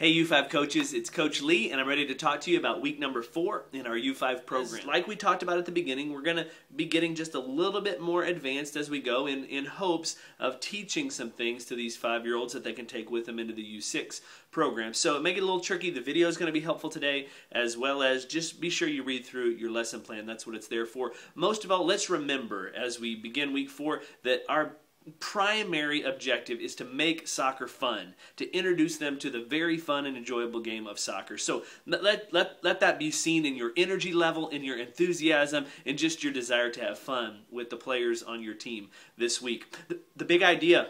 Hey U5 coaches, it's Coach Lee and I'm ready to talk to you about week number 4 in our U5 program. Like we talked about at the beginning, we're going to be getting just a little bit more advanced as we go in hopes of teaching some things to these 5-year-olds that they can take with them into the U6 program. So make it a little tricky. The video is going to be helpful today, as well as just be sure you read through your lesson plan. That's what it's there for. Most of all, let's remember as we begin week 4 that our primary objective is to make soccer fun, to introduce them to the very fun and enjoyable game of soccer. So let that be seen in your energy level, in your enthusiasm, and just your desire to have fun with the players on your team this week. The big idea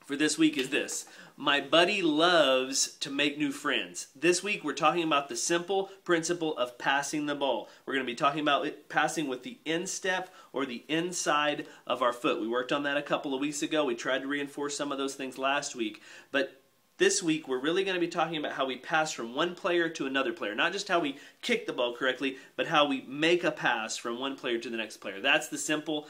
for this week is this: my buddy loves to make new friends. This week we're talking about the simple principle of passing the ball. We're going to be talking about it passing with the instep or the inside of our foot. We worked on that a couple of weeks ago. We tried to reinforce some of those things last week. But this week we're really going to be talking about how we pass from one player to another player. Not just how we kick the ball correctly, but how we make a pass from one player to the next player. That's the simple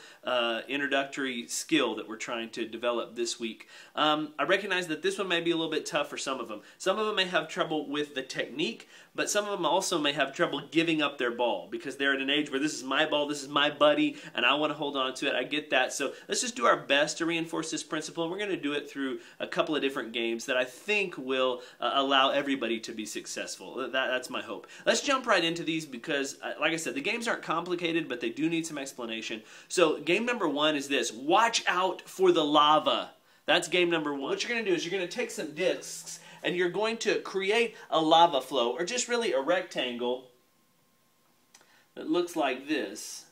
introductory skill that we're trying to develop this week. I recognize that this one may be a little bit tough for some of them. Some of them may have trouble with the technique, but some of them also may have trouble giving up their ball because they're at an age where this is my ball, this is my buddy, and I want to hold on to it. I get that. So let's just do our best to reinforce this principle. And we're going to do it through a couple of different games that I think will allow everybody to be successful. That's my hope. Let's jump right into these because, like I said, the games aren't complicated, but they do need some explanation. So game number 1 is this: watch out for the lava. That's game number 1. What you're going to do is you're going to take some discs and you're going to create a lava flow, or just really a rectangle that looks like this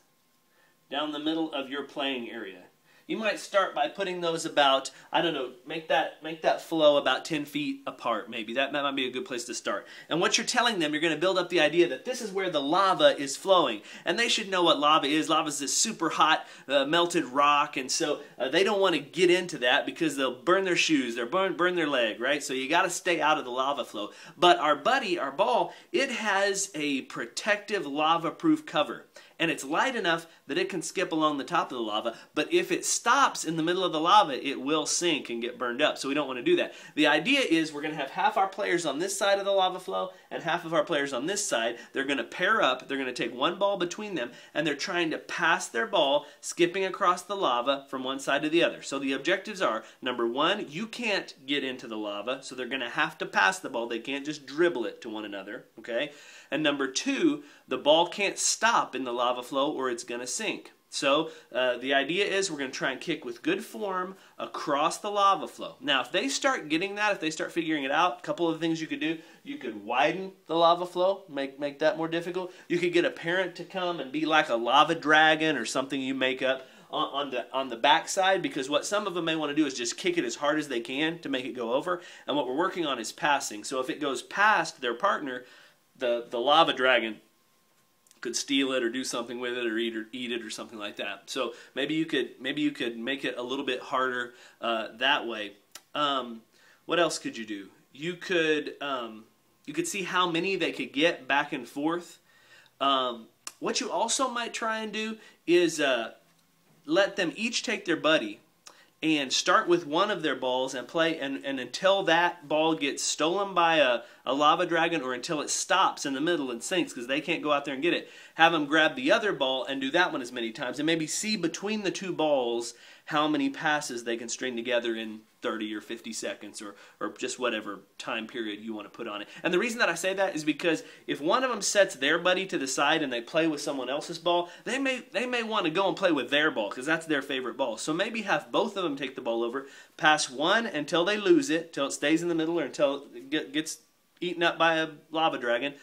down the middle of your playing area. You might start by putting those about, I don't know, make that flow about 10 feet apart maybe. That might be a good place to start. And what you're telling them, you're going to build up the idea that this is where the lava is flowing. And they should know what lava is. Lava is this super hot melted rock, and so they don't want to get into that because they'll burn their shoes, they'll burn their leg, right? So you got to stay out of the lava flow. But our buddy, our ball, it has a protective lava-proof cover. And it's light enough that it can skip along the top of the lava, but if it stops in the middle of the lava, it will sink and get burned up, so we don't want to do that. The idea is we're going to have half our players on this side of the lava flow and half of our players on this side. They're going to pair up, they're going to take one ball between them, and they're trying to pass their ball, skipping across the lava from one side to the other. So the objectives are, number 1, you can't get into the lava, so they're going to have to pass the ball. They can't just dribble it to one another, okay? And number 2, the ball can't stop in the lava flow or it's going to sink. So the idea is we're going to try and kick with good form across the lava flow. Now, if they start getting that, if they start figuring it out, a couple of things you could do. You could widen the lava flow, make that more difficult. You could get a parent to come and be like a lava dragon or something you make up on the backside, because what some of them may want to do is just kick it as hard as they can to make it go over. And what we're working on is passing. So if it goes past their partner, the lava dragon could steal it or do something with it or eat it or something like that. So maybe you could make it a little bit harder that way. What else could you do? You could see how many they could get back and forth. What you also might try and do is let them each take their buddy and start with one of their balls and play, and until that ball gets stolen by a lava dragon, or until it stops in the middle and sinks because they can't go out there and get it, have them grab the other ball and do that one as many times, and maybe see between the two balls how many passes they can string together in 30 or 50 seconds or just whatever time period you want to put on it. And the reason that I say that is because if one of them sets their buddy to the side and they play with someone else's ball, they may want to go and play with their ball because that's their favorite ball. So maybe have both of them take the ball over, pass one until they lose it, till it stays in the middle or until it gets eaten up by a lava dragon,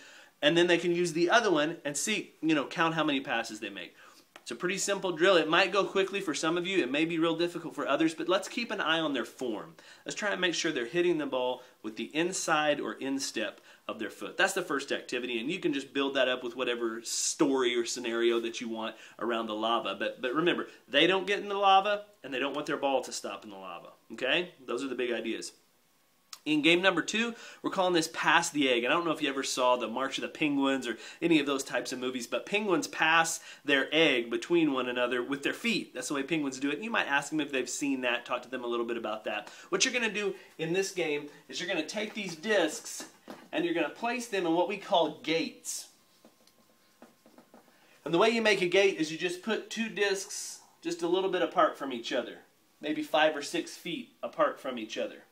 and then they can use the other one and see, count how many passes they make. It's a pretty simple drill. It might go quickly for some of you. It may be real difficult for others, but let's keep an eye on their form. Let's try and make sure they're hitting the ball with the inside or instep of their foot. That's the first activity, and you can just build that up with whatever story or scenario that you want around the lava. But remember, they don't get in the lava, and they don't want their ball to stop in the lava. Okay? Those are the big ideas. In game number 2, we're calling this Pass the Egg. And I don't know if you ever saw the March of the Penguins or any of those types of movies, but penguins pass their egg between one another with their feet. That's the way penguins do it. And you might ask them if they've seen that, talk to them a little bit about that. What you're going to do in this game is you're going to take these discs and you're going to place them in what we call gates. And the way you make a gate is you just put 2 discs just a little bit apart from each other, maybe 5 or 6 feet apart from each other.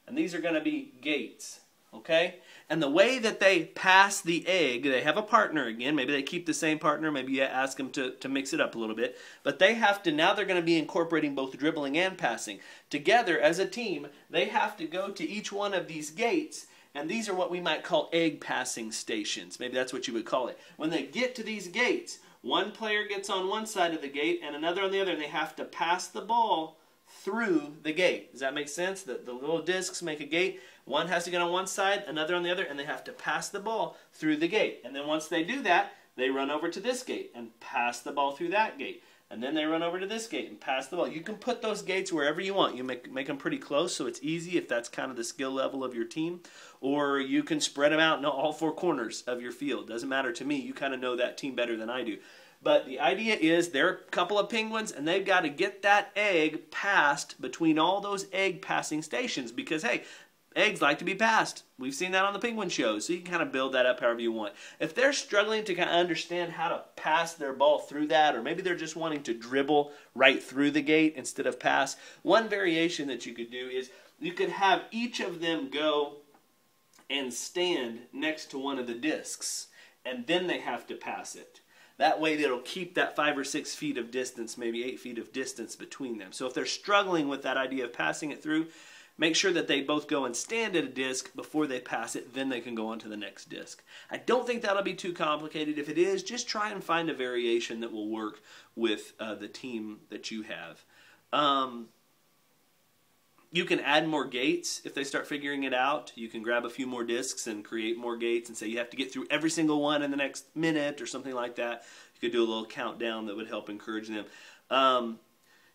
And these are going to be gates, okay? And the way that they pass the egg, they have a partner again. Maybe they keep the same partner. Maybe you ask them to mix it up a little bit. But they have to, now they're going to be incorporating both dribbling and passing. Together, as a team, they have to go to each one of these gates, and these are what we might call egg passing stations. Maybe that's what you would call it. When they get to these gates, one player gets on one side of the gate and another on the other, and they have to pass the ball through the gate. Does that make sense? The little discs make a gate. One has to get on one side, another on the other, and they have to pass the ball through the gate. And then once they do that, they run over to this gate and pass the ball through that gate. And then they run over to this gate and pass the ball. You can put those gates wherever you want. You make them pretty close, so it's easy if that's kind of the skill level of your team. Or you can spread them out in all 4 corners of your field. Doesn't matter to me. You kind of know that team better than I do. But the idea is they're a couple of penguins, and they've got to get that egg passed between all those egg passing stations because, hey, eggs like to be passed. We've seen that on the penguin shows, so you can kind of build that up however you want. If they're struggling to kind of understand how to pass their ball through that, or maybe they're just wanting to dribble right through the gate instead of pass, one variation that you could do is you could have each of them go and stand next to one of the discs, and then they have to pass it. That way it'll keep that 5 or 6 feet of distance, maybe 8 feet of distance between them. So if they're struggling with that idea of passing it through, make sure that they both go and stand at a disc before they pass it, then they can go on to the next disc. I don't think that'll be too complicated. If it is, just try and find a variation that will work with the team that you have. You can add more gates if they start figuring it out. You can grab a few more discs and create more gates and say you have to get through every single one in the next minute or something like that. You could do a little countdown that would help encourage them.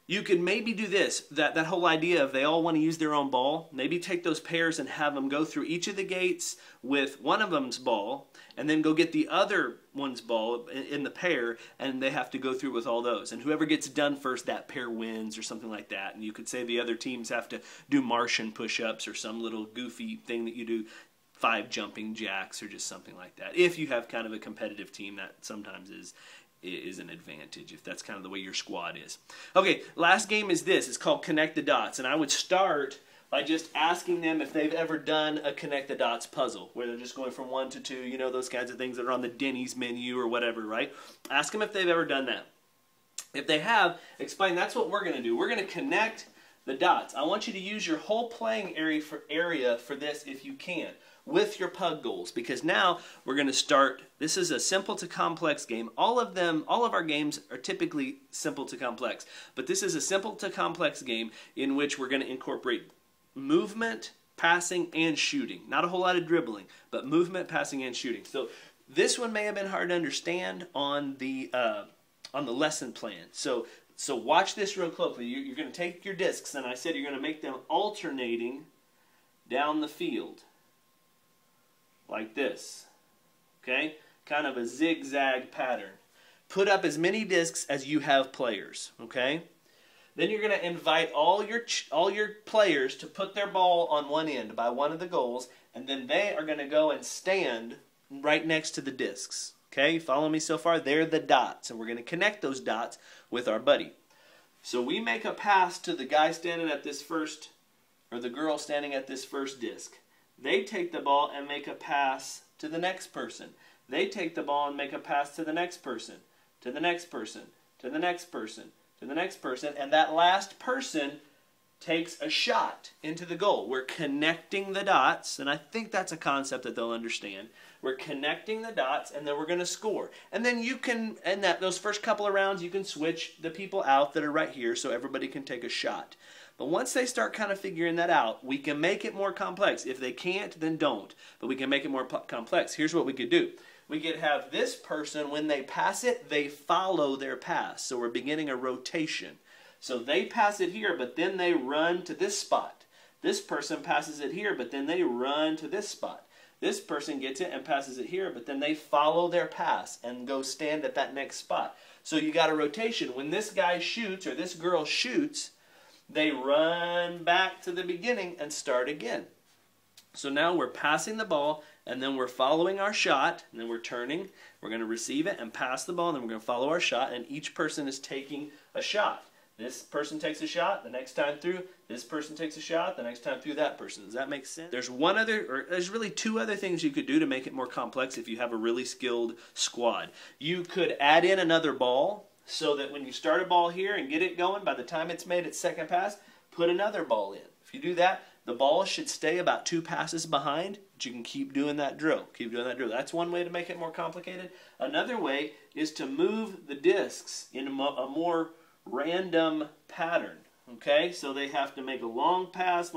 You could maybe do this, that whole idea of they all want to use their own ball. Maybe take those pairs and have them go through each of the gates with one of them's ball and then go get the other one's ball in the pair, and they have to go through with all those. And whoever gets done first, that pair wins or something like that. And you could say the other teams have to do Martian push-ups or some little goofy thing that you do, 5 jumping jacks or just something like that. If you have kind of a competitive team, that sometimes is an advantage if that's kind of the way your squad is. Okay, last game is this. It's called Connect the Dots, and I would start by just asking them if they've ever done a Connect the Dots puzzle, where they're just going from 1 to 2, you know, those kinds of things that are on the Denny's menu or whatever, right? Ask them if they've ever done that. If they have, explain that's what we're going to do. We're going to connect the dots. I want you to use your whole playing area for this if you can, with your pug goals, because now we're going to start. This is a simple to complex game. All of our games are typically simple to complex, but this is a simple to complex game in which we're going to incorporate movement, passing, and shooting. Not a whole lot of dribbling, but movement, passing, and shooting. So this one may have been hard to understand on the lesson plan. So watch this real closely. You're going to take your discs, and I said you're going to make them alternating down the field. Like this, okay? Kind of a zigzag pattern. Put up as many discs as you have players, okay? Then you're going to invite all your players to put their ball on one end by one of the goals, and then they are going to go and stand right next to the discs, okay? Follow me so far? They're the dots, and we're going to connect those dots with our buddy. So we make a pass to the guy standing at this first, or the girl standing at this first disc. They take the ball and make a pass to the next person. They take the ball and make a pass to the next person, to the next person, to the next person, to the next person, and that last person takes a shot into the goal. We're connecting the dots, and I think that's a concept that they'll understand. We're connecting the dots, and then we're going to score. And then you can, in those first couple of rounds, you can switch the people out that are right here so everybody can take a shot. But once they start kind of figuring that out, we can make it more complex. If they can't, then don't. But we can make it more complex. Here's what we could do. We could have this person, when they pass it, they follow their pass. So we're beginning a rotation. So they pass it here, but then they run to this spot. This person passes it here, but then they run to this spot. This person gets it and passes it here, but then they follow their pass and go stand at that next spot. So you got a rotation. When this guy shoots or this girl shoots, they run back to the beginning and start again. So now we're passing the ball, and then we're following our shot, and then we're turning. We're going to receive it and pass the ball, and then we're going to follow our shot, and each person is taking a shot. This person takes a shot, the next time through, this person takes a shot, the next time through that person. Does that make sense? There's really two other things you could do to make it more complex if you have a really skilled squad. You could add in another ball, so that when you start a ball here and get it going, by the time it's made its second pass, put another ball in. If you do that, the ball should stay about 2 passes behind, but you can keep doing that drill. Keep doing that drill. That's one way to make it more complicated. Another way is to move the discs in a more random pattern. Okay, so they have to make a long pass,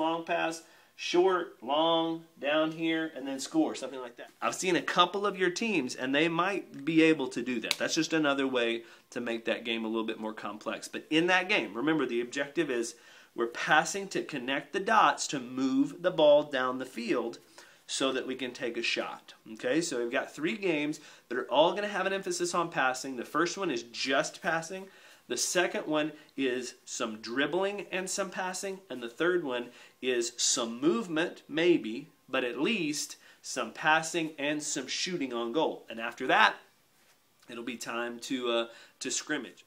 short, long, down here, and then score, something like that. I've seen a couple of your teams, and they might be able to do that. That's just another way to make that game a little bit more complex. But in that game, remember, the objective is we're passing to connect the dots to move the ball down the field so that we can take a shot. Okay, so we've got 3 games that are all going to have an emphasis on passing. The first one is just passing. The second one is some dribbling and some passing. And the third one is some movement, maybe, but at least some passing and some shooting on goal. And after that, it'll be time to scrimmage.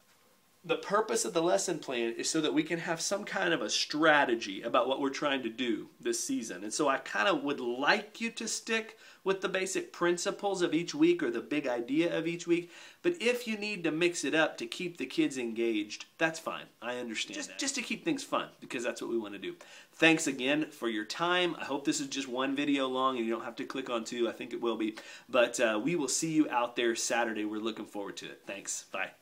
The purpose of the lesson plan is so that we can have some kind of a strategy about what we're trying to do this season. And so I kind of would like you to stick with the basic principles of each week or the big idea of each week. But if you need to mix it up to keep the kids engaged, that's fine. I understand that. Just to keep things fun, because that's what we want to do. Thanks again for your time. I hope this is just one video long and you don't have to click on 2. I think it will be. But we will see you out there Saturday. We're looking forward to it. Thanks. Bye.